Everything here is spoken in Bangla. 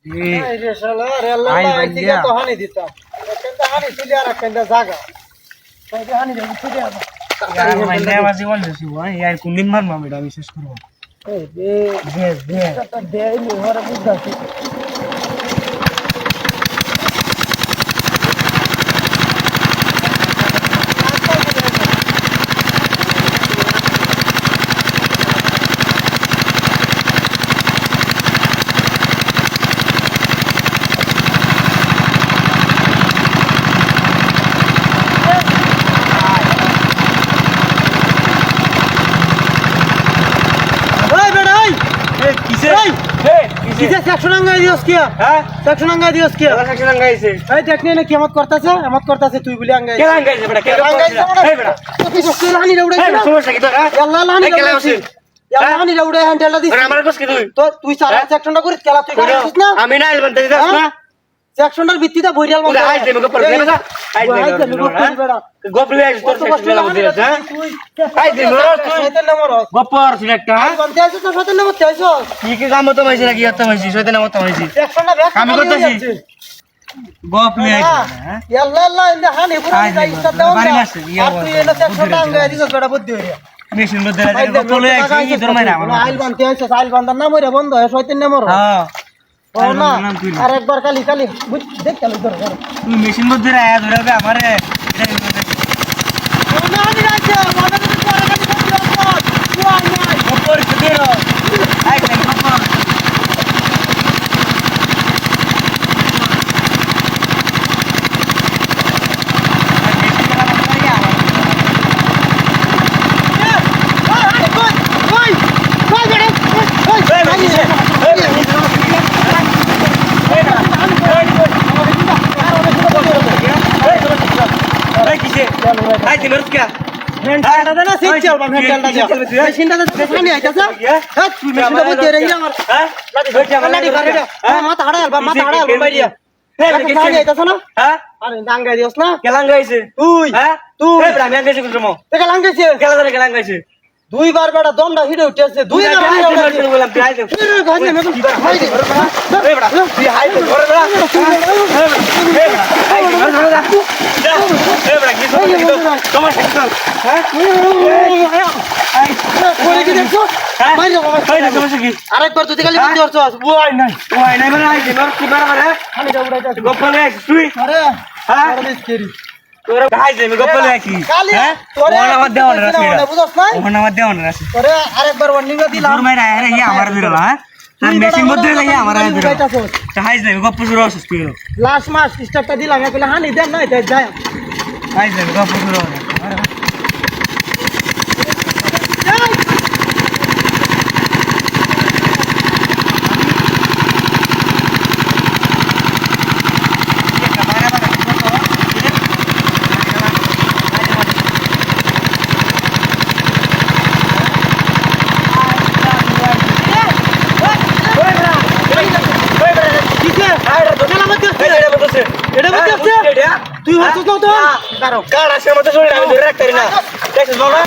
এই রে শালা রেল্লা লাইটিকে তো হানি দিতাম কেনটা হানি তুই আর কেনটা জায়গা তাই হানি যাবি তুই আর यार मैंने आवाज बोल दे सुबह यार कुंडिन मार मामेडा विशेष करो এই দে তো দেই নি ওরে বুঝাছি কিসে সেকশন আঙ্গাই দিওস কি হ্যাঁ সেকশন আঙ্গাই দিওস কি सेक्शन अंगाइছে এই দেখনি না কিয়ামত করতেছে তুই বলি আঙ্গাই কেলা अंगाइছে বেটা কেলা এই বেটা তুই কষ্ট লানি উড়াই এই সমস্যা কি তোর আল্লাহ লানি কেলা হইছে লানি উড়াই হ্যান্ডেলটা দিস আমার কস কি তুই তুই সারা সেকশনটা করিস কেলা তুই করিস না আমি না আইল বলতে দিস না সেকশনটার ভিত্তিতে বইরাল বন্ধ আইছ দে মগে পড় দে না আইছ দে গোপলে আইছ তোর সেকশন লাগা দিস হ্যাঁ আইছ দে মোর তুই শয়তান নামর গোপর সিলেক্ট হ্যাঁ বন্ধ আছে তো শয়তান নামর চাইছো কি কি কাম তো হইছে নাকি এত হইছে শয়তান নাম তো হইছে সেকশনটা ব্যাক আমি করতেছি গোপলে আইছ হ্যাঁ আল্লাহ আল্লাহ ইন্দা হানি পুরো যাই ইস্তাদ দাও বাড়ি মাসে আর তুই এনে সেকশনটা আঙ্গাই দিছস বড় বুদ্ধি হইরা মেশিন মধ্যে গোপলে আইছ কি তোর মাইরা আমার আইল বানতে আইছ আইল বান্দার নাম হইরা বন্ধ হয় শয়তান নামর হ্যাঁ ও না আর একবার কালি বুঝ দেখ কালি ধর তুই মেশিন মধ্যে আয়া ধরে আমারে না আমি রাখছি মনে তুমি পরে কালি বন্ধ তুই নাই গোপর দিও আই নাই গোপর Ay, te merezca. মেন্টালটা দে না সিট চাও বা মেন্টালটা দে মেশিনটা দে সামনে আইতাছে হ্যাঁ তুই মেশিনটা বইতে রে আমার হ্যাঁ লাডি করে মাথা হাড়াল বা মাথা হাড়াল বাইরিয়া হ্যাঁ সামনে আইতাছ না হ্যাঁ আরে ডাঙ্গাই দিওস না কেলাং গাইছে তুই হ্যাঁ তুই এই ব্রাহ্মণ গাইছে কোন সময় তে কেলাং গেছে কেলা ধরে কেলাং গাইছে দুইবার বেটা দমটা হিড়ে উঠেছে দুই না বললাম তুই আইতে ঘরে মেশিন হাই দে এই বড়া তুই হাই দে ঘরে বড়া এই বড়া হাই দে ঘরে বড়া যা এই বড়া কি তোমার সেকশন হ্যাঁ আই করে কি দেখছো মাইরে বাবা হাই দে সমস্যা কি আরেকবার তুই খালি বুদ্ধি করছস ওই নাই মানে আই দে মার কি বারে খালি দা উড়াইতাছ গোপলে তুই আরে হ্যাঁ আরে স্কেরি তোর ভাই দে গোপলে কি খালি হ্যাঁ তোরে ওনা মত দেওয়া না বুঝছস না ওনা মত দেওয়া না তোরে আরেকবার ওয়ার্নিং দিলাম দূর মাইরা আরে ইয়া আমার বিরলা হ্যাঁ তার মেশিন মধ্যে লাগিয়ে আমার বিরলা হাইজ নাই গপ্প শুরু হচ্ছে তুই লাস্ট মাস স্টার্টটা দিলাম একলে হানি দেন না এটা যায় হাইজ নাই গপ্প শুরু হবে তুই হচ্ছিস না তো কারো কার আসে মতো চলে আমি ধরে রাখতে পারি না দেখছিস বাবা